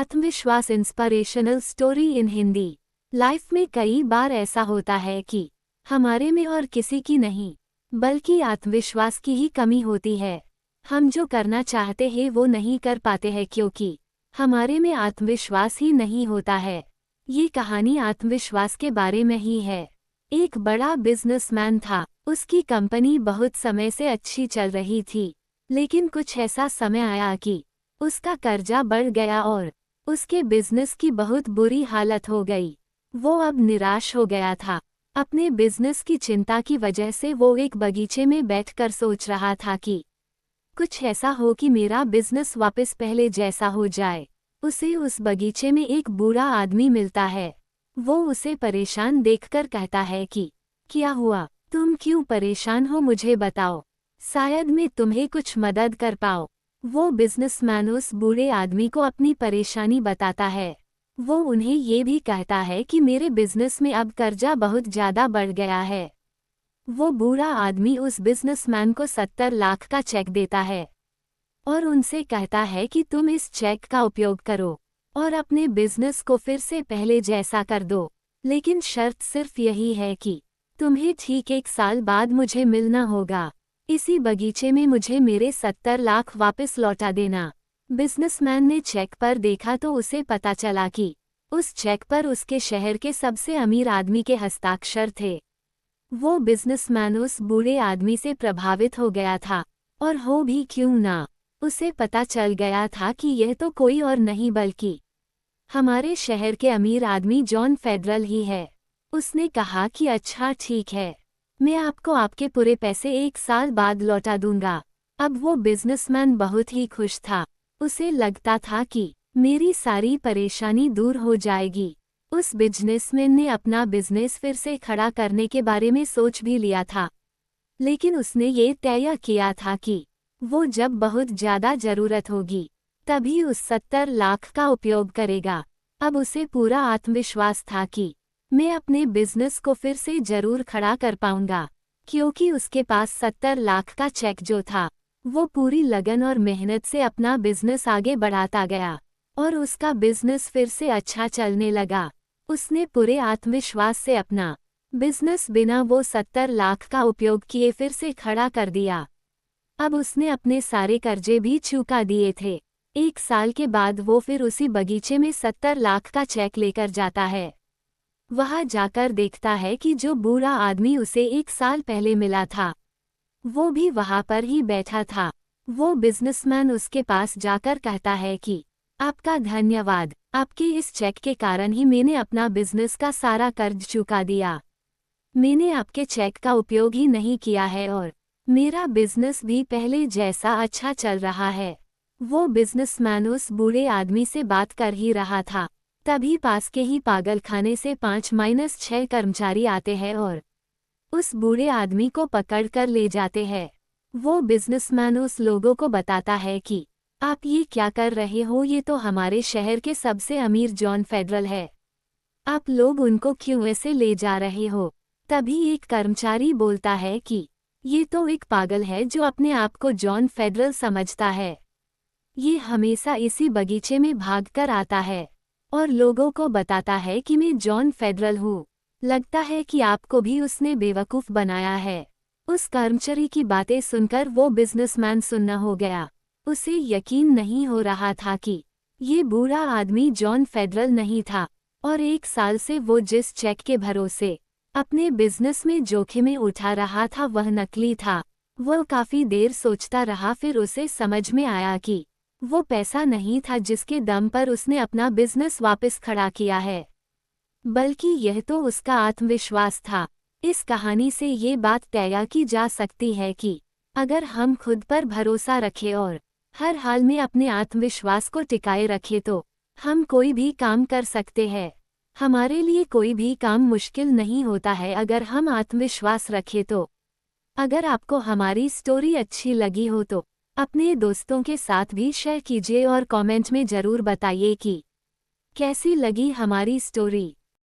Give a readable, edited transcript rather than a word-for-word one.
आत्मविश्वास inspirational story in Hindi. Life में कई बार ऐसा होता है कि हमारे में और किसी की नहीं बल्कि आत्मविश्वास की ही कमी होती है। हम जो करना चाहते हैं वो नहीं कर पाते हैं क्योंकि हमारे में आत्मविश्वास ही नहीं होता है। ये कहानी आत्मविश्वास के बारे में ही है। एक बड़ा बिजनेसमैन था, उसकी कंपनी बहुत समय से अच्छी चल रही थी, लेकिन कुछ ऐसा समय आया कि उसका कर्जा बढ़ गया और उसके बिजनेस की बहुत बुरी हालत हो गई। वो अब निराश हो गया था। अपने बिजनेस की चिंता की वजह से वो एक बगीचे में बैठकर सोच रहा था कि कुछ ऐसा हो कि मेरा बिजनेस वापस पहले जैसा हो जाए। उसे उस बगीचे में एक बूढ़ा आदमी मिलता है। वो उसे परेशान देखकर कहता है कि क्या हुआ, तुम क्यों परेशान हो, मुझे बताओ, शायद मैं तुम्हें कुछ मदद कर पाऊँ। वो बिजनेसमैन उस बूढ़े आदमी को अपनी परेशानी बताता है। वो उन्हें ये भी कहता है कि मेरे बिजनेस में अब कर्जा बहुत ज़्यादा बढ़ गया है। वो बूढ़ा आदमी उस बिजनेसमैन को 70 लाख का चेक देता है और उनसे कहता है कि तुम इस चेक का उपयोग करो और अपने बिजनेस को फिर से पहले जैसा कर दो, लेकिन शर्त सिर्फ यही है कि तुम्हें ठीक 1 साल बाद मुझे मिलना होगा। इसी बगीचे में मुझे मेरे 70 लाख वापस लौटा देना। बिजनेसमैन ने चेक पर देखा तो उसे पता चला कि उस चेक पर उसके शहर के सबसे अमीर आदमी के हस्ताक्षर थे। वो बिजनेसमैन उस बूढ़े आदमी से प्रभावित हो गया था, और हो भी क्यों ना, उसे पता चल गया था कि यह तो कोई और नहीं बल्कि हमारे शहर के अमीर आदमी जॉन फेडरल ही है। उसने कहा कि अच्छा ठीक है, मैं आपको आपके पूरे पैसे 1 साल बाद लौटा दूंगा। अब वो बिजनेसमैन बहुत ही खुश था। उसे लगता था कि मेरी सारी परेशानी दूर हो जाएगी। उस बिजनेसमैन ने अपना बिजनेस फिर से खड़ा करने के बारे में सोच भी लिया था, लेकिन उसने ये तय किया था कि वो जब बहुत ज़्यादा ज़रूरत होगी तभी उस 70 लाख का उपयोग करेगा। अब उसे पूरा आत्मविश्वास था कि मैं अपने बिजनेस को फिर से जरूर खड़ा कर पाऊंगा, क्योंकि उसके पास 70 लाख का चेक जो था वो पूरी लगन और मेहनत से अपना बिजनेस आगे बढ़ाता गया और उसका बिजनेस फिर से अच्छा चलने लगा। उसने पूरे आत्मविश्वास से अपना बिजनेस बिना वो 70 लाख का उपयोग किए फिर से खड़ा कर दिया। अब उसने अपने सारे कर्जे भी चुका दिए थे। 1 साल के बाद वो फिर उसी बगीचे में 70 लाख का चेक लेकर जाता है। वहां जाकर देखता है कि जो बूढ़ा आदमी उसे 1 साल पहले मिला था वो भी वहां पर ही बैठा था। वो बिजनेसमैन उसके पास जाकर कहता है कि आपका धन्यवाद, आपके इस चेक के कारण ही मैंने अपना बिजनेस का सारा कर्ज चुका दिया। मैंने आपके चेक का उपयोग ही नहीं किया है और मेरा बिजनेस भी पहले जैसा अच्छा चल रहा है। वो बिजनेसमैन उस बूढ़े आदमी से बात कर ही रहा था, तभी पास के ही पागलखाने से 5-6 कर्मचारी आते हैं और उस बूढ़े आदमी को पकड़ कर ले जाते हैं। वो बिजनेसमैन उस लोगों को बताता है कि आप ये क्या कर रहे हो, ये तो हमारे शहर के सबसे अमीर जॉन फेडरल है, आप लोग उनको क्यों ऐसे ले जा रहे हो। तभी एक कर्मचारी बोलता है कि ये तो एक पागल है जो अपने आप को जॉन फेडरल समझता है। ये हमेशा इसी बगीचे में भागकर आता है और लोगों को बताता है कि मैं जॉन फेडरल हूँ। लगता है कि आपको भी उसने बेवकूफ़ बनाया है। उस कर्मचारी की बातें सुनकर वो बिजनेसमैन सुन्न हो गया। उसे यकीन नहीं हो रहा था कि ये बूढ़ा आदमी जॉन फेडरल नहीं था और 1 साल से वो जिस चेक के भरोसे अपने बिजनेस में जोखिमें उठा रहा था वह नकली था। वो काफ़ी देर सोचता रहा, फिर उसे समझ में आया कि वो पैसा नहीं था जिसके दम पर उसने अपना बिजनेस वापस खड़ा किया है, बल्कि यह तो उसका आत्मविश्वास था। इस कहानी से ये बात तय की जा सकती है कि अगर हम खुद पर भरोसा रखें और हर हाल में अपने आत्मविश्वास को टिकाए रखें तो हम कोई भी काम कर सकते हैं। हमारे लिए कोई भी काम मुश्किल नहीं होता है अगर हम आत्मविश्वास रखें तो। अगर आपको हमारी स्टोरी अच्छी लगी हो तो अपने दोस्तों के साथ भी शेयर कीजिए और कमेंट में ज़रूर बताइए कि कैसी लगी हमारी स्टोरी।